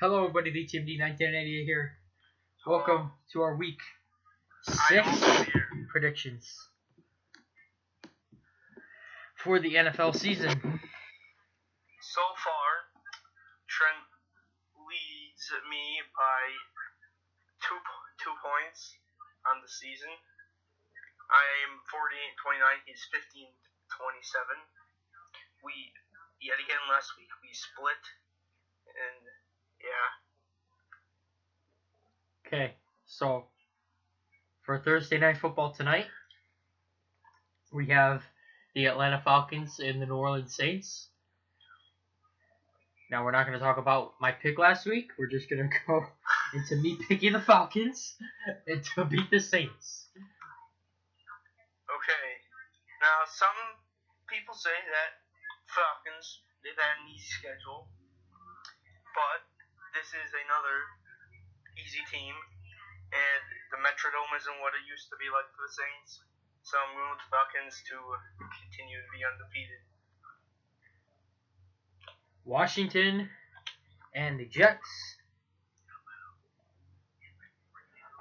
Hello, everybody. VTMD 1988 here. Welcome to our week I'm 6 also here. predictions for the NFL season. So far, Trent leads me by two points on the season. I am 48-29. He's 15-27. Yet again last week we split, and yeah. Okay, so for Thursday Night Football tonight, we have the Atlanta Falcons and the New Orleans Saints. Now, we're not going to talk about my pick last week. We're just going to go into me picking the Falcons and to beat the Saints. Okay. Now, some people say that Falcons, they've had an easy schedule, but this is another easy team, and the Metrodome isn't what it used to be like for the Saints, so I'm going with the Falcons to continue to be undefeated. Washington and the Jets.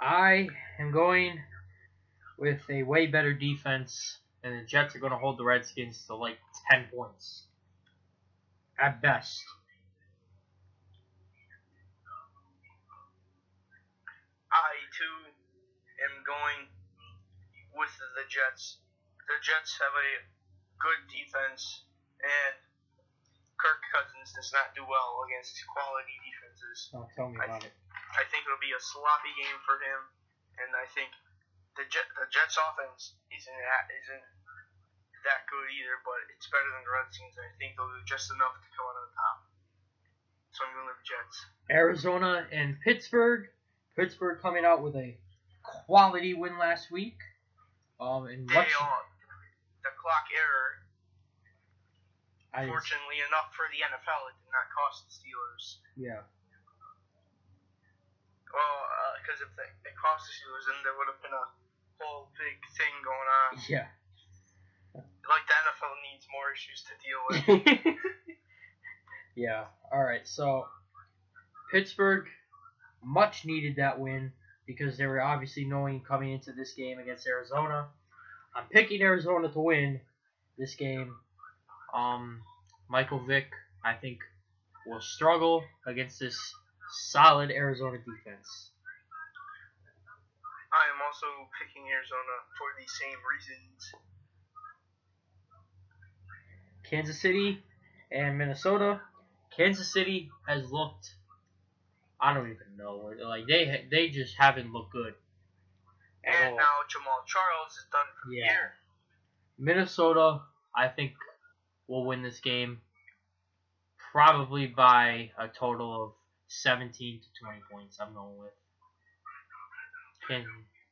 I am going with a way better defense, and the Jets are going to hold the Redskins to like 10 points at best. I, too, am going with the Jets. The Jets have a good defense, and Kirk Cousins does not do well against quality defenses. Oh, tell me about it. I think it'll be a sloppy game for him, and I think the Jets' offense isn't that good either, but it's better than the Redskins. I think they'll do just enough to come out on top. So I'm going with the Jets. Arizona and Pittsburgh. Pittsburgh coming out with a quality win last week. And The clock error, I fortunately enough for the NFL, it did not cost the Steelers. Yeah. Well, because if it cost the Steelers, then there would have been a whole big thing going on. Yeah. Like the NFL needs more issues to deal with. Yeah. All right. So Pittsburgh much needed that win because they were obviously knowing coming into this game against Arizona. I'm picking Arizona to win this game. Michael Vick, I think, will struggle against this solid Arizona defense. I am also picking Arizona for the same reasons. Kansas City and Minnesota. Kansas City has looked, I don't even know, like they just haven't looked good. And now Jamal Charles is done for the year. Minnesota, I think, will win this game probably by a total of 17 to 20 points. I'm going with.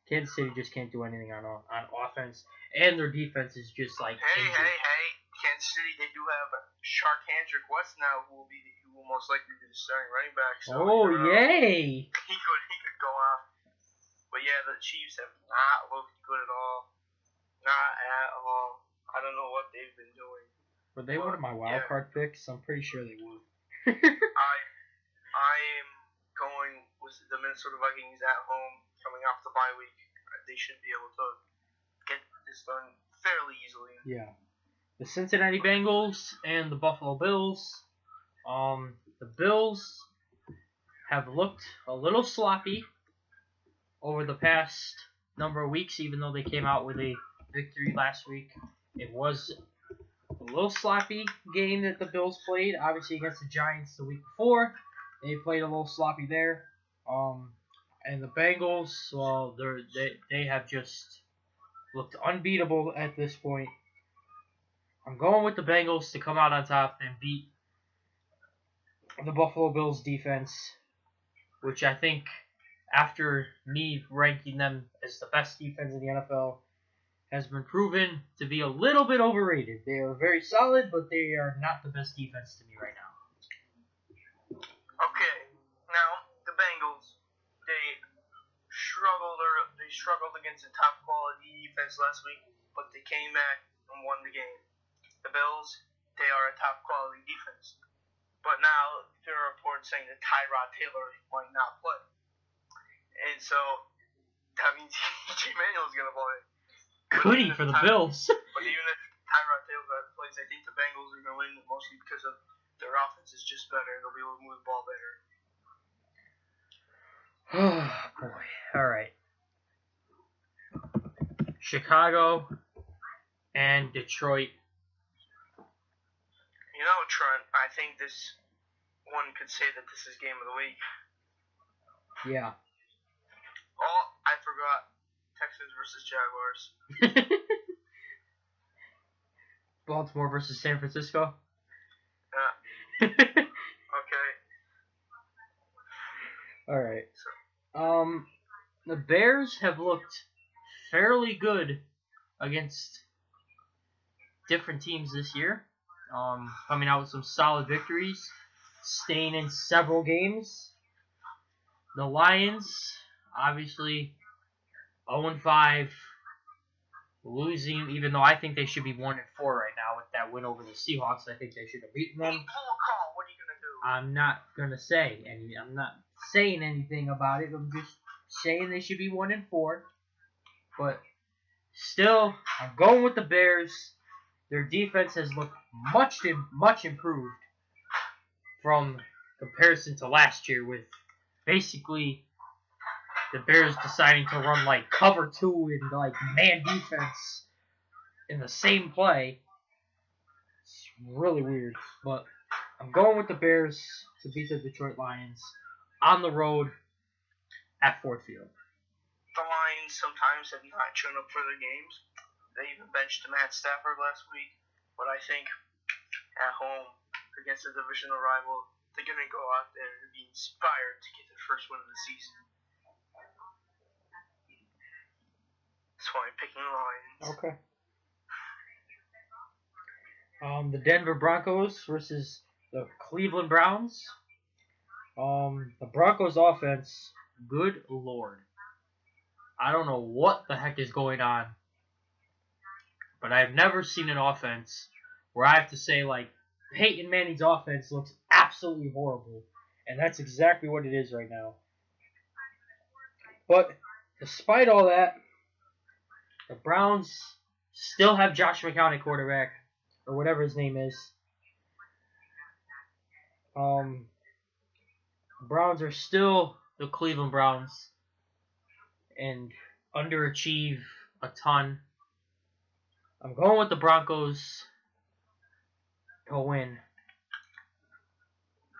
Kansas City just can't do anything on offense, and their defense is just like. Hey! Kansas City, they do have Sharkhandrick West now, who will most likely be the starting running back. So yay! He could go off. But yeah, the Chiefs have not looked good at all. Not at all. I don't know what they've been doing. Were they one of my wild card picks? I'm pretty sure they would. I am going with the Minnesota Vikings at home, coming off the bye week. They should be able to get this done fairly easily. Yeah. The Cincinnati Bengals and the Buffalo Bills. The Bills have looked a little sloppy over the past number of weeks, even though they came out with a victory last week. It was a little sloppy game that the Bills played, obviously against the Giants the week before. They played a little sloppy there. And the Bengals, well, they have just looked unbeatable at this point. I'm going with the Bengals to come out on top and beat the Buffalo Bills defense, which I think, after me ranking them as the best defense in the NFL, has been proven to be a little bit overrated. They are very solid, but they are not the best defense to me right now. Okay, now the Bengals, they struggled against a top quality defense last week, but they came back and won the game. The Bills, they are a top quality defense, but now there are reports saying that Tyrod Taylor might not play. And so that means EJ Manuel's going to play. Goody for the Bills. But even if Tyrod Taylor plays, I think the Bengals are going to win mostly because of their offense is just better. They'll be able to move the ball better. Oh, boy. All right. Chicago and Detroit. You know, Trent, I think this one could say that this is game of the week. Yeah. Oh, I forgot. Texans versus Jaguars. Baltimore versus San Francisco. Yeah. Okay. All right. The Bears have looked fairly good against different teams this year. Coming out with some solid victories, staying in several games. The Lions, obviously, 0-5, losing, even though I think they should be 1-4 right now with that win over the Seahawks. I think they should have beaten them. Hey, pull a call. What are you going to do? I'm not gonna say any. I'm not saying anything about it. I'm just saying they should be 1-4. But still, I'm going with the Bears. Their defense has looked much improved from comparison to last year, with basically the Bears deciding to run like cover 2 and like man defense in the same play. It's really weird, but I'm going with the Bears to beat the Detroit Lions on the road at Ford Field. The Lions sometimes have not shown up for their games. They even benched Matt Stafford last week. But I think at home against a divisional rival, they're going to go out there and be inspired to get their first win of the season. That's why I'm picking the Lions. Okay. The Denver Broncos versus the Cleveland Browns. The Broncos offense, good lord. I don't know what the heck is going on, but I've never seen an offense where I have to say, like, Peyton Manning's offense looks absolutely horrible. And that's exactly what it is right now. But despite all that, the Browns still have Josh McCown at quarterback, or whatever his name is. Browns are still the Cleveland Browns and underachieve a ton. I'm going with the Broncos to win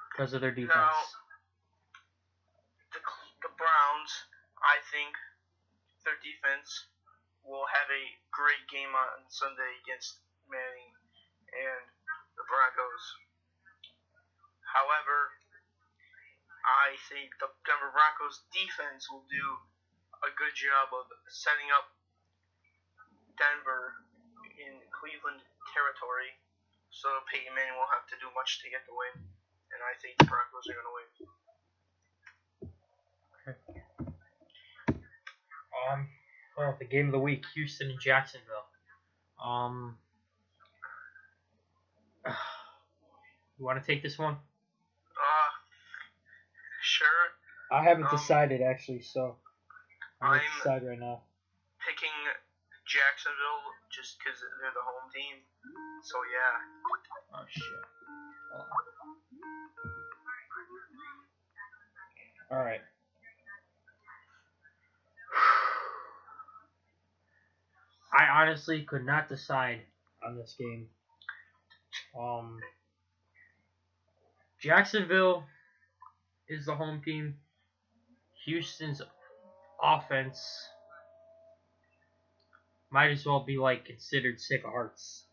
because of their defense. Now, the Browns, I think their defense will have a great game on Sunday against Manning and the Broncos. However, I think the Denver Broncos defense will do a good job of setting up Denver in Cleveland territory, so Peyton Manning won't have to do much to get the win, and I think the Broncos are going to win. Well, the game of the week, Houston and Jacksonville. You want to take this one? Sure. I haven't decided, actually, so I'm going to I'm decide right now. picking Jacksonville just because they're the home team. So, yeah. Oh, shit. Alright. I honestly could not decide on this game. Jacksonville is the home team. Houston's offense might as well be like considered sick of hearts.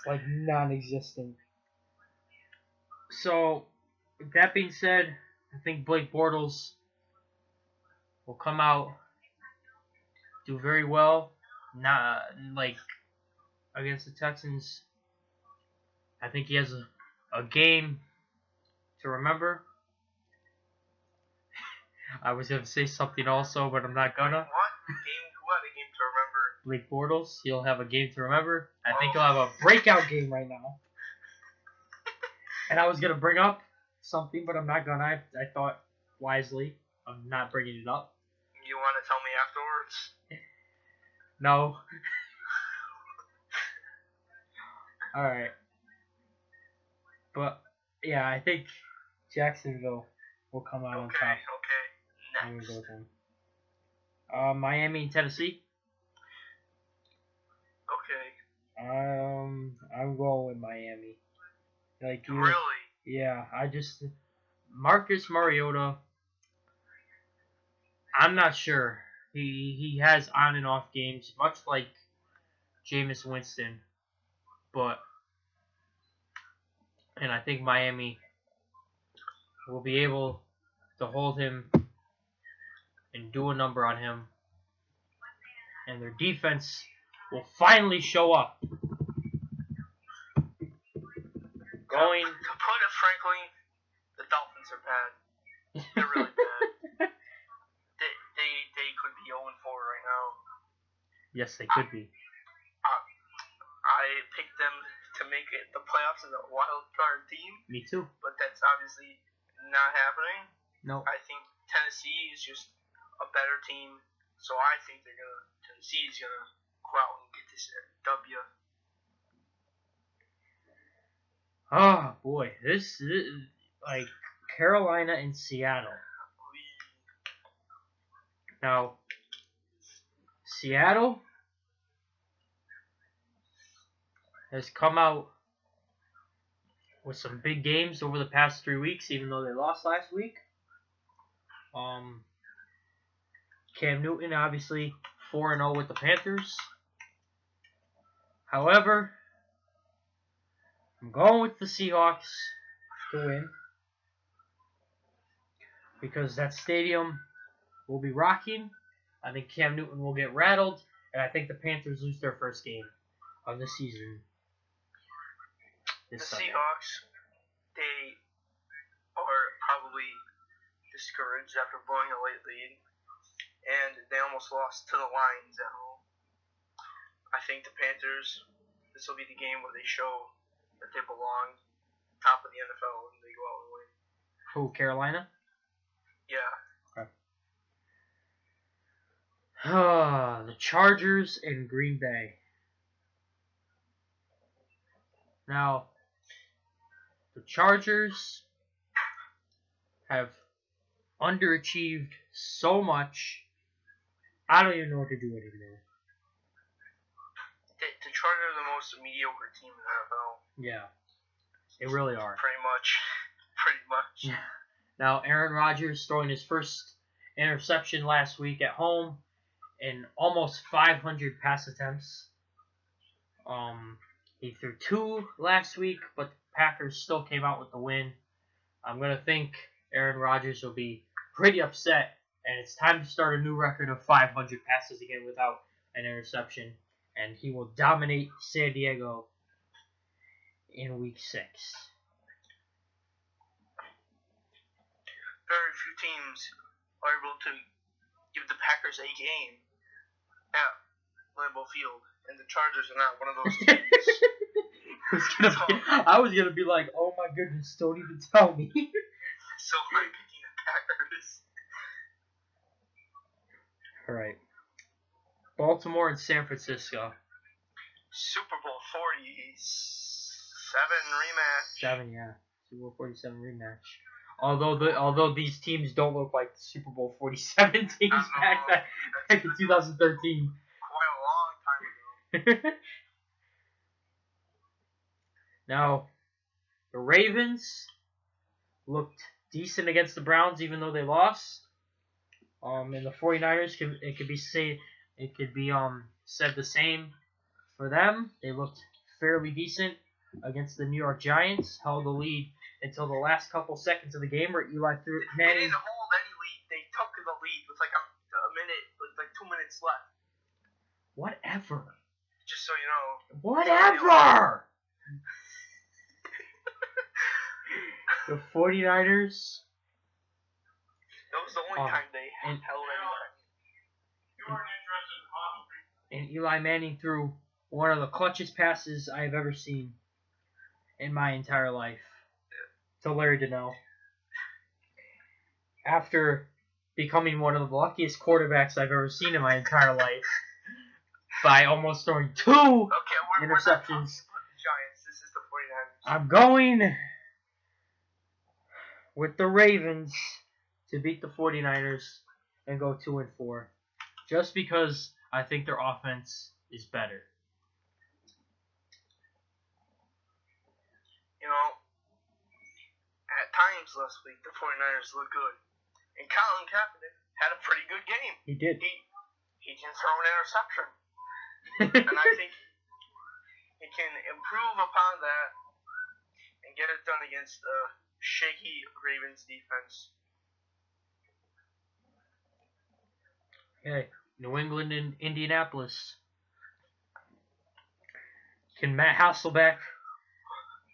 Like non-existent. So, with that being said, I think Blake Bortles will come out, do very well. Not like against the Texans. I think he has a game to remember. I was going to say something also, but I'm not gonna. What? What a game to remember? Blake Bortles, he'll have a game to remember. I think he'll have a breakout game right now. And I was gonna bring up something, but I'm not gonna. I thought wisely of not bringing it up. You want to tell me afterwards? No. All right. But yeah, I think Jacksonville will come out on top. Okay. I'm Next. gonna go with them. Miami and Tennessee. Okay. I'm going with Miami. Like you. Really? Yeah, Marcus Mariota. I'm not sure. He has on and off games, much like Jameis Winston, and I think Miami will be able to hold him and do a number on him, and their defense will finally show up. Going. To put it frankly, the Dolphins are bad. They're really bad. They could be 0-4 right now. Yes, they could be. I picked them to make it the playoffs as a wild card team. Me too. But that's obviously not happening. No. I think Tennessee is just a better team, so I think Tennessee is gonna go out and get this W. Oh boy, this is like Carolina and Seattle. Now, Seattle has come out with some big games over the past 3 weeks, even though they lost last week. Cam Newton, obviously, 4-0 with the Panthers. However, I'm going with the Seahawks to win because that stadium will be rocking. I think Cam Newton will get rattled, and I think the Panthers lose their first game of the season. The Seahawks, they are probably discouraged after blowing a late lead, and they almost lost to the Lions at home. I think the Panthers, this will be the game where they show that they belong top of the NFL and they go out and win. Who, Carolina? Yeah. Okay. The Chargers and Green Bay. Now, the Chargers have underachieved so much, I don't even know what to do anymore. The Chargers are the most mediocre team in the NFL. Yeah, they really are. Pretty much. Now, Aaron Rodgers throwing his first interception last week at home in almost 500 pass attempts. He threw 2 last week, but the Packers still came out with the win. I'm going to think Aaron Rodgers will be pretty upset, and it's time to start a new record of 500 passes again without an interception, and he will dominate San Diego in Week 6. Very few teams are able to give the Packers a game at Lambeau Field, and the Chargers are not one of those teams. I was gonna be like, oh my goodness, don't even tell me. So I'm picking the Packers. Alright. Baltimore and San Francisco. Super Bowl 47 rematch. 7, yeah. Super Bowl 47 rematch. Although these teams don't look like the Super Bowl 47 teams back in 2013. Quite a long time ago. Now, the Ravens looked decent against the Browns, even though they lost. And the 49ers it could be said the same for them. They looked fairly decent against the New York Giants. Held the lead until the last couple seconds of the game, where Eli threw Manning. They didn't hold any lead. They took the lead with like a minute, like 2 minutes left. Whatever. Just so you know. Whatever. The 49ers. That was the only time they held anyone. And Eli Manning threw one of the clutchest passes I've ever seen in my entire life. to Larry Donnell. After becoming one of the luckiest quarterbacks I've ever seen in my entire life by almost throwing 2 we're not interceptions. talking about the Giants. This is the 49ers. I'm going with the Ravens to beat the 49ers and go 2-4. Just because I think their offense is better. You know, at times last week, the 49ers looked good. And Colin Kaepernick had a pretty good game. He did. He can throw an interception. And I think he can improve upon that and get it done against the shaky Ravens defense. Okay, New England and Indianapolis. Can Matt Hasselbeck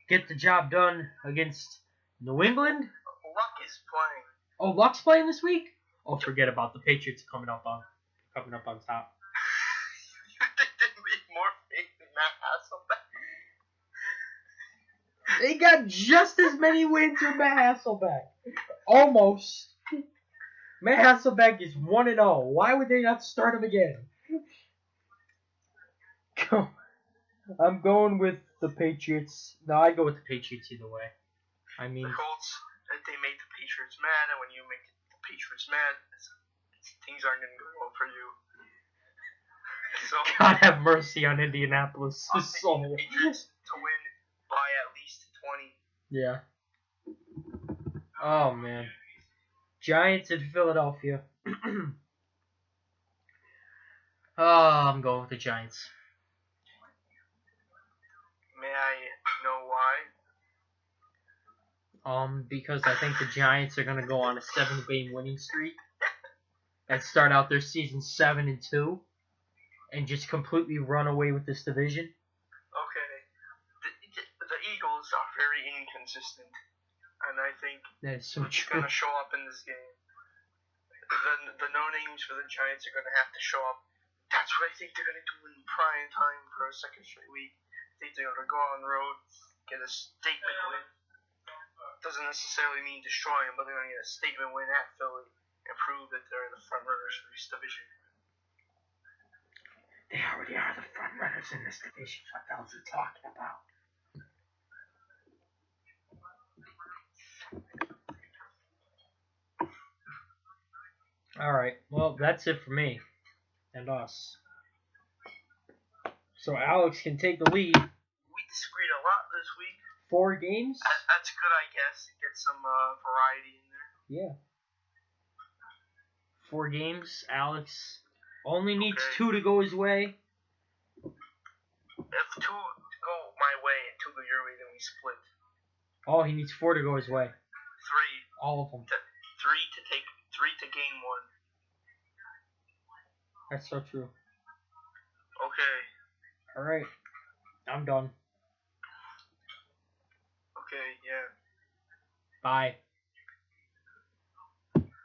get the job done against New England? Luck is playing. Oh, Luck's playing this week? Oh, forget about the Patriots coming up on top. You think they make more faith in Matt Hasselbeck? They got just as many wins as Matt Hasselbeck. Almost. Matt Hasselbeck is 1-0. Why would they not start him again? I'm going with the Patriots. No, I'd go with the Patriots either way. I mean, The Colts, they make the Patriots mad, and when you make the Patriots mad, things aren't going to go well for you. So, God have mercy on Indianapolis' I'm thinking soul. the Patriots to win by at least 20. Yeah. Oh, man. Giants in Philadelphia. I'm going with the Giants. May I know why? Because I think the Giants are going to go on a 7-game winning streak and start out their season 7-2 and just completely run away with this division. Okay. The Eagles are very inconsistent, and I think That is so it's true. going to show up in this game. The no-names for the Giants are going to have to show up. That's what I think they're going to do in prime time for a second straight week. I think they're going to go on the road, get a statement win. Doesn't necessarily mean destroy them, but they're going to get a statement win at Philly and prove that they're the front runners for this division. They already are the front runners in this division. What the hell are you talking about? Alright, well, that's it for me and us. So Alex can take the lead. We disagreed a lot this week. 4 games? That's good, I guess. Get some variety in there. Yeah. 4 games. Alex only needs Okay. 2 to go his way. If 2 go my way and 2 go your way, then we split. Oh, he needs 4 to go his way. 3 All of them. 3 to gain 1. That's so true. Okay. Alright. I'm done. Okay, yeah. Bye.